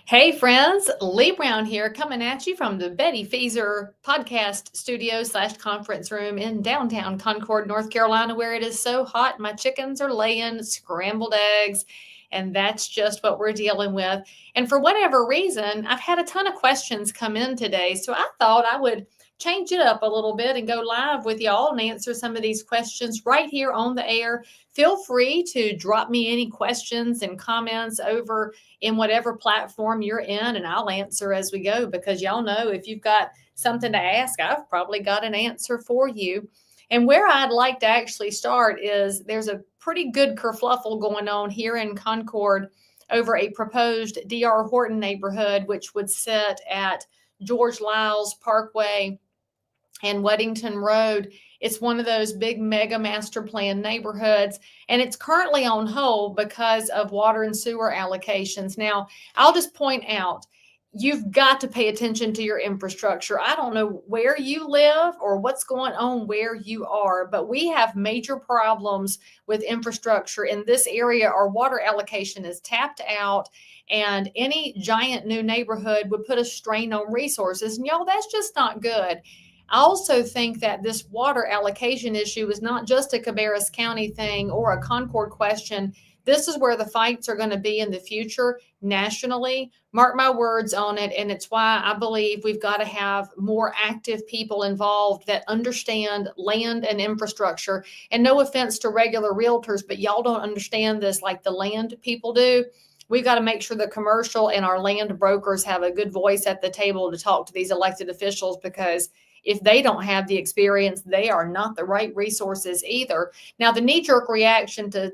Hey friends, Leigh Brown here coming at you from the Betty Feezer podcast studio / conference room in downtown Concord, North Carolina, where it is so hot. My chickens are laying scrambled eggs, and that's just what we're dealing with. And for whatever reason, I've had a ton of questions come in today. So I thought I would change it up a little bit and go live with y'all and answer some of these questions right here on the air. Feel free to drop me any questions and comments over in whatever platform you're in, and I'll answer as we go because y'all know if you've got something to ask, I've probably got an answer for you. And where I'd like to actually start is there's a pretty good kerfluffle going on here in Concord over a proposed D.R. Horton neighborhood, which would sit at George Lyles Parkway and Weddington Road. It's one of those big mega master plan neighborhoods, and it's currently on hold because of water and sewer allocations. Now, I'll just point out, you've got to pay attention to your infrastructure. I don't know where you live or what's going on where you are, but we have major problems with infrastructure in this area. Our water allocation is tapped out, and any giant new neighborhood would put a strain on resources. And y'all, that's just not good. I also think that this water allocation issue is not just a Cabarrus County thing or a Concord question. This is where the fights are going to be in the future nationally. Mark my words on it. And it's why I believe we've got to have more active people involved that understand land and infrastructure. And no offense to regular realtors, but y'all don't understand this like the land people do. We've got to make sure the commercial and our land brokers have a good voice at the table to talk to these elected officials, because if they don't have the experience, they are not the right resources either. Now, the knee-jerk reaction to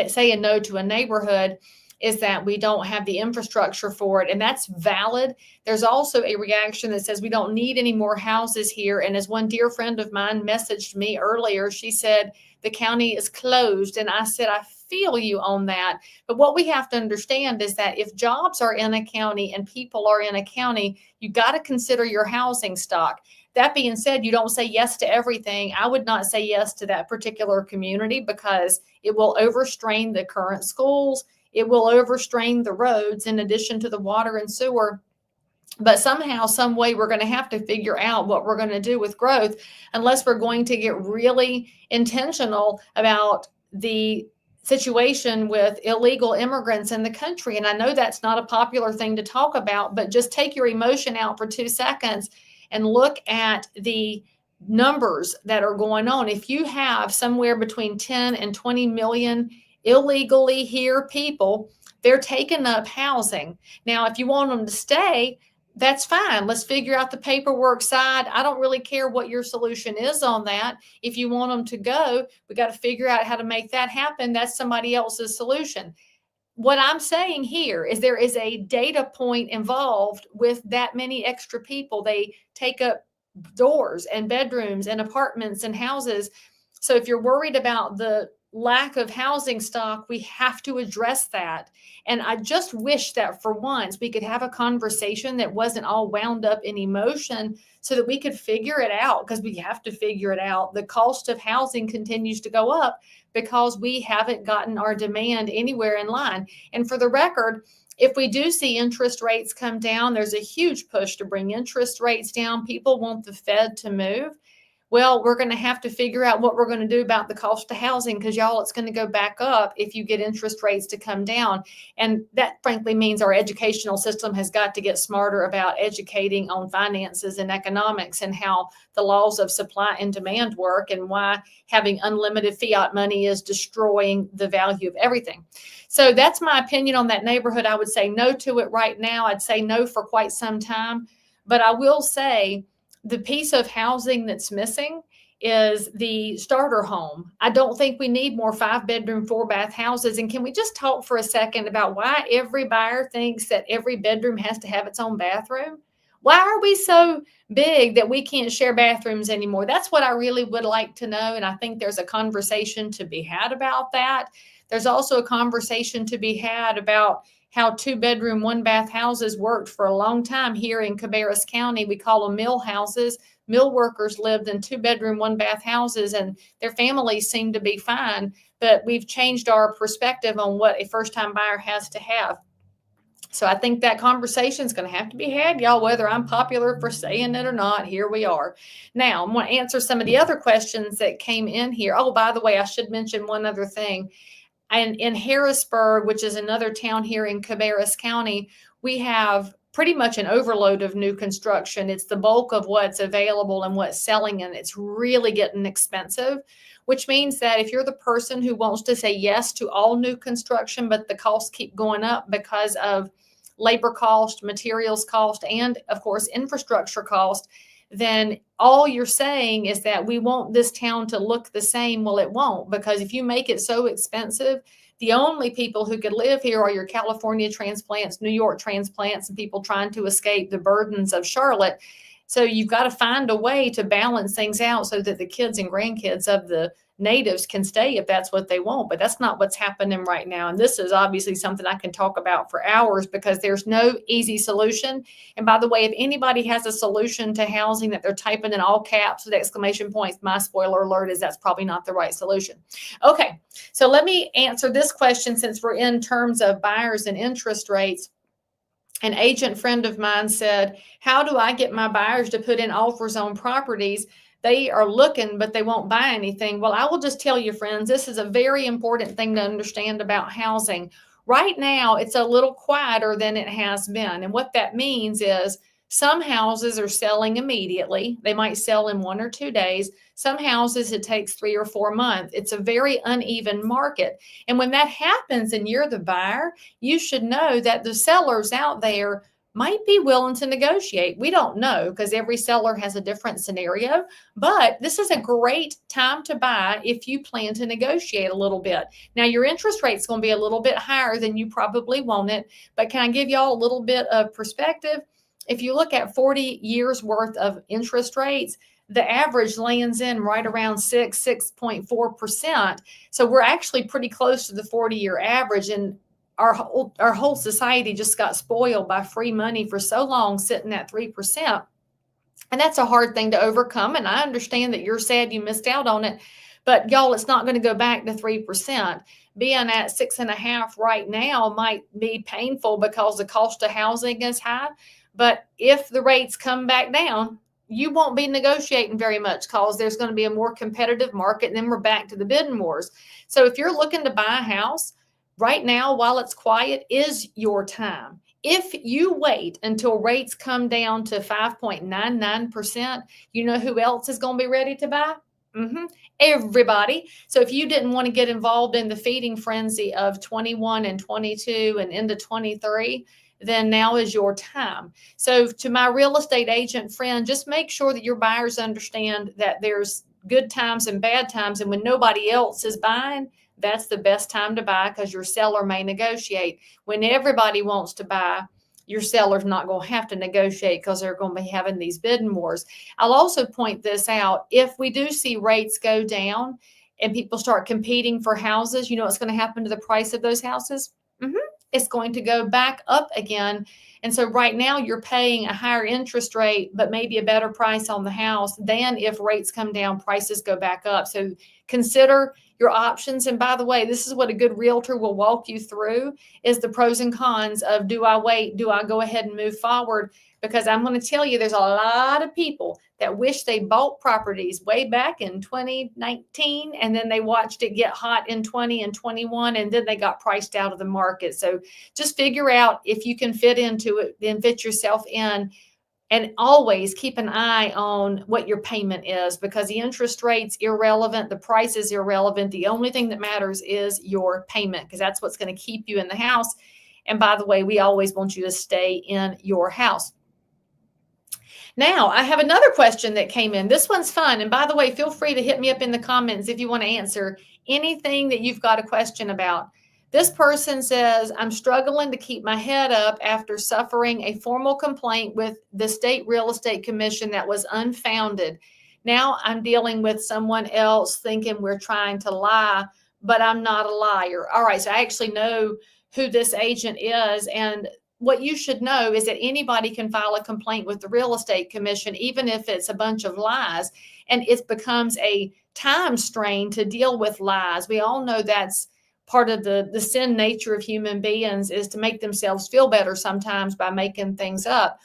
saying no to a neighborhood is that we don't have the infrastructure for it, and that's valid. There's also a reaction that says we don't need any more houses here. And as one dear friend of mine messaged me earlier, she said, the county is closed. And I said, I feel you on that. But what we have to understand is that if jobs are in a county and people are in a county, you got to consider your housing stock. That being said, you don't say yes to everything. I would not say yes to that particular community because it will overstrain the current schools. It will overstrain the roads in addition to the water and sewer. But somehow, some way, we're going to have to figure out what we're going to do with growth unless we're going to get really intentional about the situation with illegal immigrants in the country. And I know that's not a popular thing to talk about, but just take your emotion out for 2 seconds and look at the numbers that are going on. If you have somewhere between 10 and 20 million illegally here people, they're taking up housing. Now, if you want them to stay, that's fine. Let's figure out the paperwork side. I don't really care what your solution is on that. If you want them to go, we got to figure out how to make that happen. That's somebody else's solution. What I'm saying here is there is a data point involved with that many extra people. They take up doors and bedrooms and apartments and houses. So if you're worried about the lack of housing stock, we have to address that. And I just wish that for once we could have a conversation that wasn't all wound up in emotion so that we could figure it out, because we have to figure it out. The cost of housing continues to go up because we haven't gotten our demand anywhere in line. And for the record, if we do see interest rates come down, there's a huge push to bring interest rates down. People want the Fed to move. Well, we're going to have to figure out what we're going to do about the cost of housing, because y'all, it's going to go back up if you get interest rates to come down. And that frankly means our educational system has got to get smarter about educating on finances and economics and how the laws of supply and demand work, and why having unlimited fiat money is destroying the value of everything. So that's my opinion on that neighborhood. I would say no to it right now. I'd say no for quite some time. But I will say, the piece of housing that's missing is the starter home. I don't think we need more 5-bedroom, 4-bath houses. And can we just talk for a second about why every buyer thinks that every bedroom has to have its own bathroom? Why are we so big that we can't share bathrooms anymore? That's what I really would like to know. And I think there's a conversation to be had about that. There's also a conversation to be had about how 2-bedroom, 1-bath houses worked for a long time here in Cabarrus County. We call them mill houses. Mill workers lived in 2-bedroom, 1-bath houses, and their families seemed to be fine. But we've changed our perspective on what a first-time buyer has to have. So I think that conversation is going to have to be had, y'all, whether I'm popular for saying it or not. Here we are. Now, I'm going to answer some of the other questions that came in here. Oh, by the way, I should mention one other thing. And in Harrisburg, which is another town here in Cabarrus County, we have pretty much an overload of new construction. It's the bulk of what's available and what's selling, and it's really getting expensive, which means that if you're the person who wants to say yes to all new construction, but the costs keep going up because of labor cost, materials cost, and of course, infrastructure cost, then all you're saying is that we want this town to look the same. Well, it won't, because if you make it so expensive, the only people who could live here are your California transplants, New York transplants, and people trying to escape the burdens of Charlotte. So you've got to find a way to balance things out so that the kids and grandkids of the natives can stay if that's what they want. But that's not what's happening right now. And this is obviously something I can talk about for hours because there's no easy solution. And by the way, if anybody has a solution to housing that they're typing in all caps with exclamation points, my spoiler alert is that's probably not the right solution. Okay, so let me answer this question since we're in terms of buyers and interest rates. An agent friend of mine said, how do I get my buyers to put in offers on properties? They are looking, but they won't buy anything. Well, I will just tell you, friends, this is a very important thing to understand about housing. Right now, it's a little quieter than it has been. And what that means is some houses are selling immediately. They might sell in 1 or 2 days. Some houses, it takes 3 or 4 months. It's a very uneven market. And when that happens and you're the buyer, you should know that the sellers out there might be willing to negotiate. We don't know because every seller has a different scenario, but this is a great time to buy if you plan to negotiate a little bit. Now, your interest rate is going to be a little bit higher than you probably want it, but can I give y'all a little bit of perspective? If you look at 40 years worth of interest rates, the average lands in right around 6.4%. So we're actually pretty close to the 40-year average. And our whole society just got spoiled by free money for so long, sitting at 3%. And that's a hard thing to overcome. And I understand that you're sad you missed out on it. But y'all, it's not going to go back to 3%. Being at 6.5% right now might be painful because the cost of housing is high. But if the rates come back down, you won't be negotiating very much because there's going to be a more competitive market. And then we're back to the bidding wars. So if you're looking to buy a house right now, while it's quiet, is your time. If you wait until rates come down to 5.99%, you know who else is going to be ready to buy? Everybody. So if you didn't want to get involved in the feeding frenzy of 21 and 22 and into 23, then now is your time. So to my real estate agent friend, just make sure that your buyers understand that there's good times and bad times. And when nobody else is buying, that's the best time to buy because your seller may negotiate. When everybody wants to buy, your seller's not going to have to negotiate because they're going to be having these bidding wars. I'll also point this out. If we do see rates go down and people start competing for houses, you know what's going to happen to the price of those houses? It's going to go back up again. And so right now you're paying a higher interest rate, but maybe a better price on the house than if rates come down, prices go back up. So consider your options. And by the way, this is what a good realtor will walk you through is the pros and cons of do I wait? Do I go ahead and move forward? Because I'm going to tell you, there's a lot of people that wish they bought properties way back in 2019, and then they watched it get hot in 20 and 21, and then they got priced out of the market. So just figure out if you can fit into it, then fit yourself in. And always keep an eye on what your payment is because the interest rate's irrelevant. The price is irrelevant. The only thing that matters is your payment because that's what's going to keep you in the house. And by the way, we always want you to stay in your house. Now, I have another question that came in. This one's fun. And by the way, feel free to hit me up in the comments if you want to answer anything that you've got a question about. This person says, I'm struggling to keep my head up after suffering a formal complaint with the State Real Estate Commission that was unfounded. Now I'm dealing with someone else thinking we're trying to lie, but I'm not a liar. All right, so I actually know who this agent is. And what you should know is that anybody can file a complaint with the Real Estate Commission, even if it's a bunch of lies. And it becomes a time strain to deal with lies. We all know that's part of the sin nature of human beings is to make themselves feel better sometimes by making things up.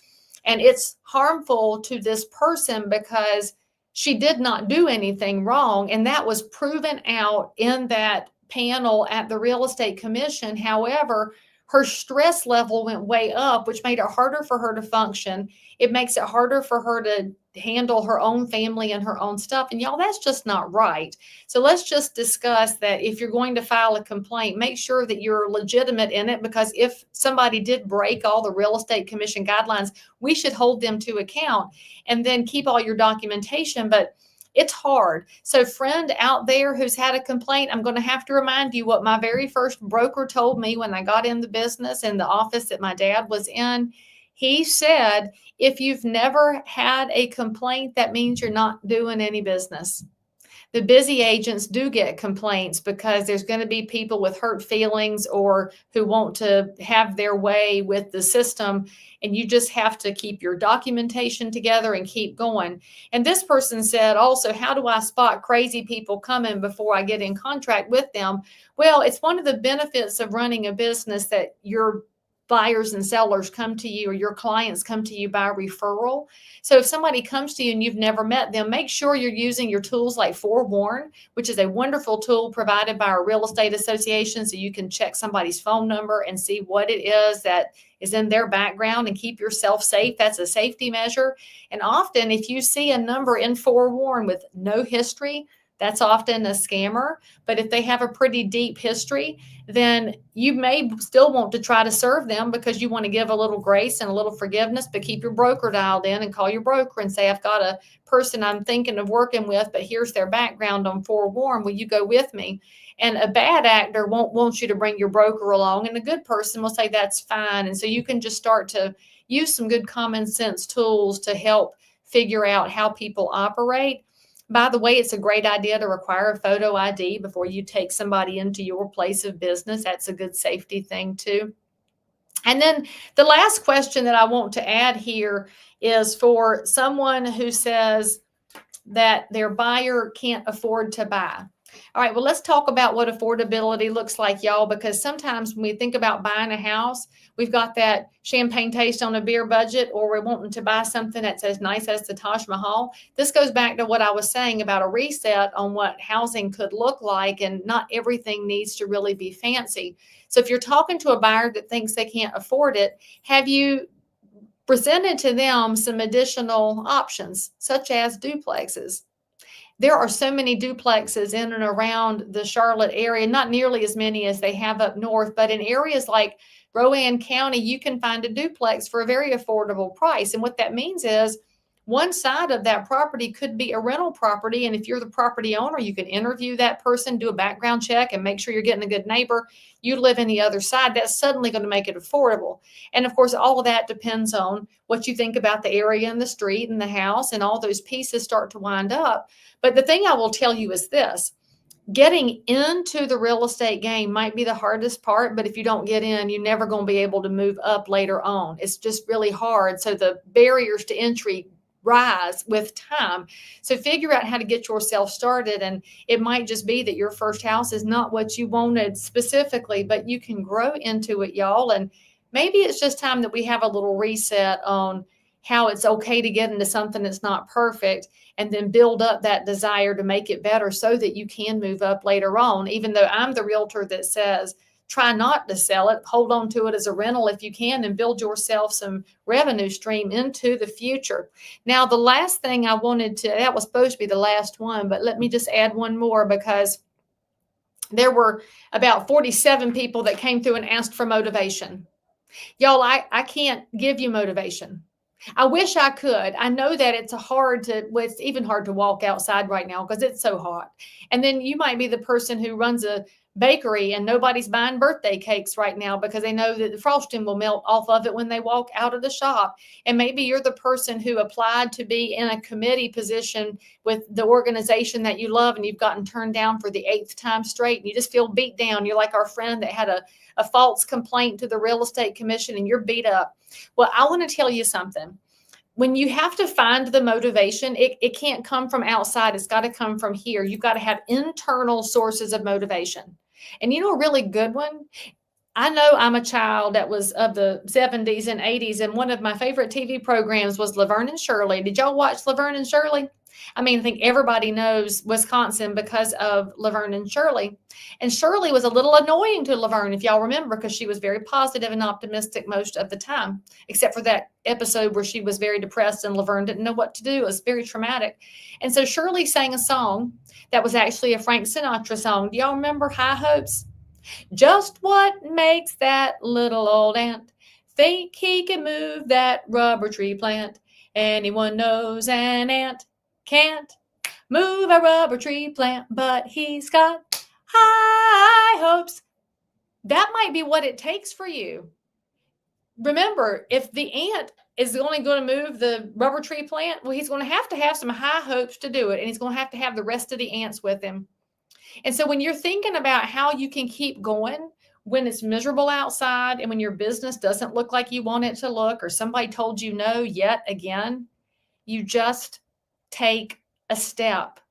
And it's harmful to this person because she did not do anything wrong. And that was proven out in that panel at the real estate commission. However, her stress level went way up, which made it harder for her to function. It makes it harder for her to handle her own family and her own stuff. And y'all, that's just not right. So let's just discuss that if you're going to file a complaint, make sure that you're legitimate in it, because if somebody did break all the real estate commission guidelines, we should hold them to account, and then keep all your documentation. But it's hard. So friend out there who's had a complaint, I'm going to have to remind you what my very first broker told me when I got in the business, in the office that my dad was in. He said, if you've never had a complaint, that means you're not doing any business. The busy agents do get complaints because there's going to be people with hurt feelings or who want to have their way with the system. And you just have to keep your documentation together and keep going. And this person said also, how do I spot crazy people coming before I get in contract with them? Well, it's one of the benefits of running a business that your buyers and sellers come to you, or your clients come to you by referral. So if somebody comes to you and you've never met them, make sure you're using your tools like Forewarn, which is a wonderful tool provided by our real estate association. So you can check somebody's phone number and see what it is that is in their background and keep yourself safe. That's a safety measure. And often if you see a number in Forewarn with no history, that's often a scammer. But if they have a pretty deep history, then you may still want to try to serve them because you want to give a little grace and a little forgiveness, but keep your broker dialed in and call your broker and say, I've got a person I'm thinking of working with, but here's their background on Forewarn. Will you go with me? And a bad actor won't want you to bring your broker along, and a good person will say that's fine. And so you can just start to use some good common sense tools to help figure out how people operate. By the way, it's a great idea to require a photo ID before you take somebody into your place of business. That's a good safety thing too. And then the last question that I want to add here is for someone who says that their buyer can't afford to buy. All right, well, let's talk about what affordability looks like, y'all, because sometimes when we think about buying a house, we've got that champagne taste on a beer budget, or we're wanting to buy something that's as nice as the Taj Mahal. This goes back to what I was saying about a reset on what housing could look like, and not everything needs to really be fancy. So if you're talking to a buyer that thinks they can't afford it, have you presented to them some additional options, such as duplexes? There are so many duplexes in and around the Charlotte area, not nearly as many as they have up north, but in areas like Rowan County, you can find a duplex for a very affordable price. And what that means is one side of that property could be a rental property. And if you're the property owner, you can interview that person, do a background check, and make sure you're getting a good neighbor. You live in the other side, that's suddenly going to make it affordable. And of course, all of that depends on what you think about the area and the street and the house, and all those pieces start to wind up. But the thing I will tell you is this: getting into the real estate game might be the hardest part, but if you don't get in, you're never going to be able to move up later on. It's just really hard. So the barriers to entry rise with time. So figure out how to get yourself started. And it might just be that your first house is not what you wanted specifically, but you can grow into it, y'all. And maybe it's just time that we have a little reset on how it's okay to get into something that's not perfect, and then build up that desire to make it better so that you can move up later on. Even though I'm the realtor that says, try not to sell it, hold on to it as a rental if you can, and build yourself some revenue stream into the future. Now, the last thing I wanted to, that was supposed to be the last one, but let me just add one more, because there were about 47 people that came through and asked for motivation. Y'all, I can't give you motivation. I wish I could. I know that it's even hard to walk outside right now because it's so hot. And then you might be the person who runs a bakery and nobody's buying birthday cakes right now because they know that the frosting will melt off of it when they walk out of the shop. And maybe you're the person who applied to be in a committee position with the organization that you love, and you've gotten turned down for the 8th time straight, and you just feel beat down. You're like our friend that had a false complaint to the real estate commission, and you're beat up. Well, I want to tell you something. When you have to find the motivation, it can't come from outside. It's got to come from here. You've got to have internal sources of motivation. And you know, a really good one. I know I'm a child that was of the 70s and 80s, and one of my favorite TV programs was Laverne and Shirley. Did y'all watch Laverne and Shirley? I mean, I think everybody knows Wisconsin because of Laverne and Shirley. And Shirley was a little annoying to Laverne, if y'all remember, because she was very positive and optimistic most of the time, except for that episode where she was very depressed and Laverne didn't know what to do. It was very traumatic. And so Shirley sang a song that was actually a Frank Sinatra song. Do y'all remember High Hopes? Just what makes that little old ant think he can move that rubber tree plant? Anyone knows an ant can't move a rubber tree plant, but he's got high hopes. That might be what it takes for you. Remember, if the ant is only going to move the rubber tree plant, well, he's going to have some high hopes to do it, and he's going to have the rest of the ants with him. And so when you're thinking about how you can keep going when it's miserable outside and when your business doesn't look like you want it to look, or somebody told you no yet again, you just take a step.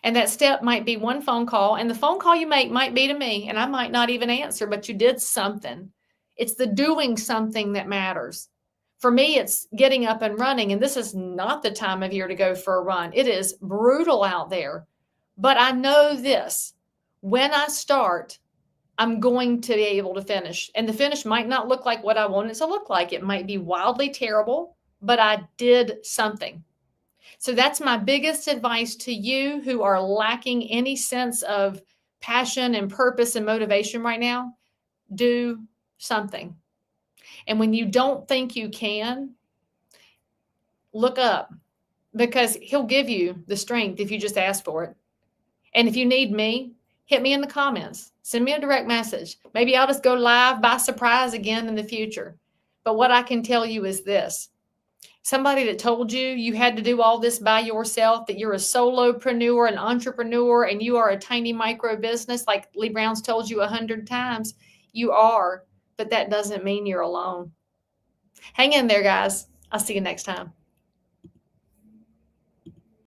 And that step might be one phone call, and the phone call you make might be to me, and I might not even answer, but you did something. It's the doing something that matters. For me, it's getting up and running, and this is not the time of year to go for a run. It is brutal out there. But I know this, when I start, I'm going to be able to finish. And the finish might not look like what I want it to look like. It might be wildly terrible, but I did something. So that's my biggest advice to you who are lacking any sense of passion and purpose and motivation right now. Do something. And when you don't think you can, look up, because he'll give you the strength if you just ask for it. And if you need me, hit me in the comments. Send me a direct message. Maybe I'll just go live by surprise again in the future. But what I can tell you is this. Somebody that told you you had to do all this by yourself, that you're a solopreneur, an entrepreneur, and you are a tiny micro business, like Leigh Brown's told you 100 times, you are, but that doesn't mean you're alone. Hang in there, guys. I'll see you next time.